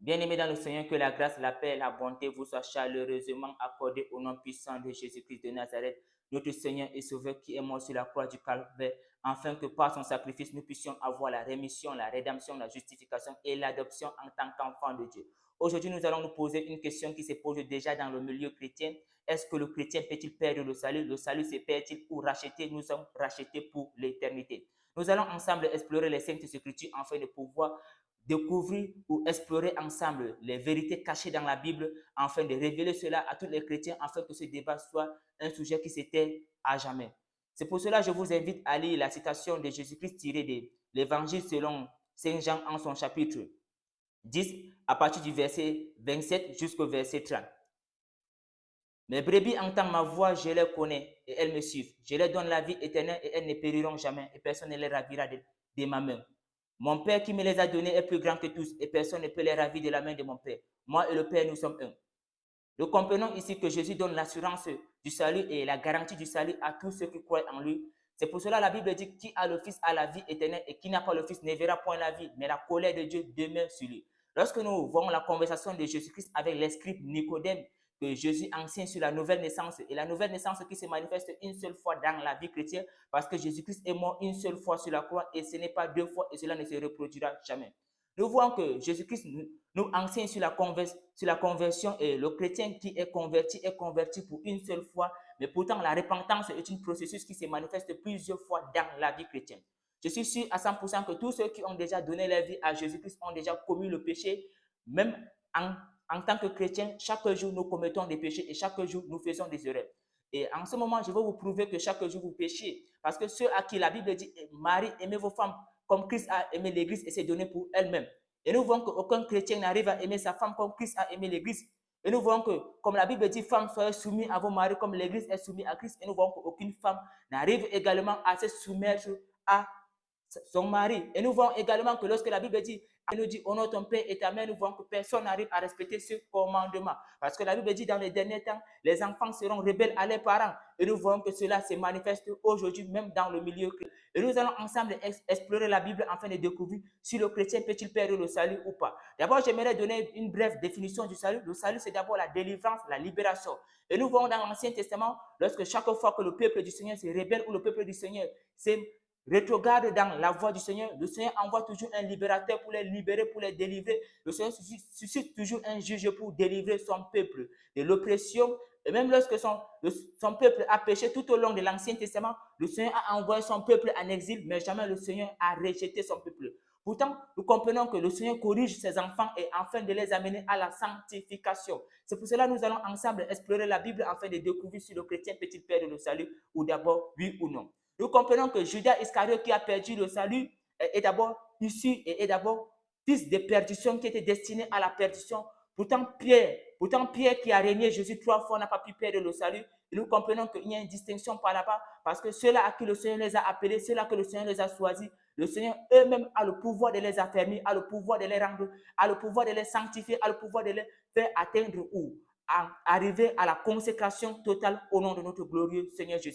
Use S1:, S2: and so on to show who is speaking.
S1: Bien-aimés dans le Seigneur, que la grâce, la paix et la bonté vous soient chaleureusement accordées au nom puissant de Jésus-Christ de Nazareth, notre Seigneur et Sauveur qui est mort sur la croix du Calvaire, afin que par son sacrifice, nous puissions avoir la rémission, la rédemption, la justification et l'adoption en tant qu'enfants de Dieu. Aujourd'hui, nous allons nous poser une question qui se pose déjà dans le milieu chrétien. Est-ce que le chrétien peut-il perdre le salut? Le salut se perd-il ou racheter? Nous sommes rachetés pour l'éternité. Nous allons ensemble explorer les Saintes Écritures afin de pouvoir découvrir ou explorer ensemble les vérités cachées dans la Bible afin de révéler cela à tous les chrétiens afin que ce débat soit un sujet qui s'éteint à jamais. C'est pour cela que je vous invite à lire la citation de Jésus-Christ tirée de l'Évangile selon Saint Jean en son chapitre 10 à partir du verset 27 jusqu'au verset 30. Mes brebis entendent ma voix, je les connais et elles me suivent. Je leur donne la vie éternelle et elles ne périront jamais et personne ne les ravira de ma main. Mon Père qui me les a donnés est plus grand que tous et personne ne peut les ravir de la main de mon Père. Moi et le Père, nous sommes un. Nous comprenons ici que Jésus donne l'assurance du salut et la garantie du salut à tous ceux qui croient en lui. C'est pour cela que la Bible dit qui a le Fils a la vie éternelle et qui n'a pas le Fils ne verra point la vie, mais la colère de Dieu demeure sur lui. Lorsque nous voyons la conversation de Jésus-Christ avec les scribes Nicodème, que Jésus enseigne sur la nouvelle naissance et la nouvelle naissance qui se manifeste une seule fois dans la vie chrétienne parce que Jésus-Christ est mort une seule fois sur la croix et ce n'est pas deux fois et cela ne se reproduira jamais. Nous voyons que Jésus-Christ nous enseigne sur la conversion et le chrétien qui est converti pour une seule fois, mais pourtant la repentance est un processus qui se manifeste plusieurs fois dans la vie chrétienne. Je suis sûr à 100% que tous ceux qui ont déjà donné leur vie à Jésus-Christ ont déjà commis le péché, même en tant que chrétien, chaque jour nous commettons des péchés et chaque jour nous faisons des erreurs. Et en ce moment, je vais vous prouver que chaque jour vous péchez. Parce que ceux à qui la Bible dit, Marie, aimez vos femmes comme Christ a aimé l'Église et s'est donné pour elle-même. Et nous voyons qu'aucun chrétien n'arrive à aimer sa femme comme Christ a aimé l'Église. Et nous voyons que, comme la Bible dit, femmes, soyez soumises à vos maris comme l'Église est soumise à Christ. Et nous voyons qu'aucune femme n'arrive également à se soumettre à son mari. Et nous voyons également que lorsque la Bible dit, elle nous dit, honore ton père et ta mère, nous voyons que personne n'arrive à respecter ce commandement. Parce que la Bible dit, dans les derniers temps, les enfants seront rebelles à leurs parents. Et nous voyons que cela se manifeste aujourd'hui, même dans le milieu chrétien. Et nous allons ensemble explorer la Bible afin de découvrir si le chrétien peut-il perdre le salut ou pas. D'abord, j'aimerais donner une brève définition du salut. Le salut, c'est d'abord la délivrance, la libération. Et nous voyons dans l'Ancien Testament, lorsque chaque fois que le peuple du Seigneur se rebelle ou le peuple du Seigneur s'est rétrograde dans la voie du Seigneur, le Seigneur envoie toujours un libérateur pour les libérer, pour les délivrer. Le Seigneur suscite toujours un juge pour délivrer son peuple de l'oppression. Et même lorsque son peuple a péché tout au long de l'Ancien Testament, le Seigneur a envoyé son peuple en exil, mais jamais le Seigneur a rejeté son peuple. Pourtant, nous comprenons que le Seigneur corrige ses enfants et afin de les amener à la sanctification. C'est pour cela que nous allons ensemble explorer la Bible afin de découvrir si le chrétien peut-il perdre le salut ou d'abord oui ou non. Nous comprenons que Judas Iscariote qui a perdu le salut est d'abord issu et est d'abord fils de perdition qui était destiné à la perdition. Pourtant Pierre qui a régné Jésus 3 fois n'a pas pu perdre le salut. Et nous comprenons qu'il y a une distinction par là-bas parce que ceux-là à qui le Seigneur les a appelés, ceux-là que le Seigneur les a choisis, le Seigneur eux-mêmes a le pouvoir de les affermir, a le pouvoir de les rendre, a le pouvoir de les sanctifier, a le pouvoir de les faire atteindre où? Arriver à la consécration totale au nom de notre glorieux Seigneur Jésus.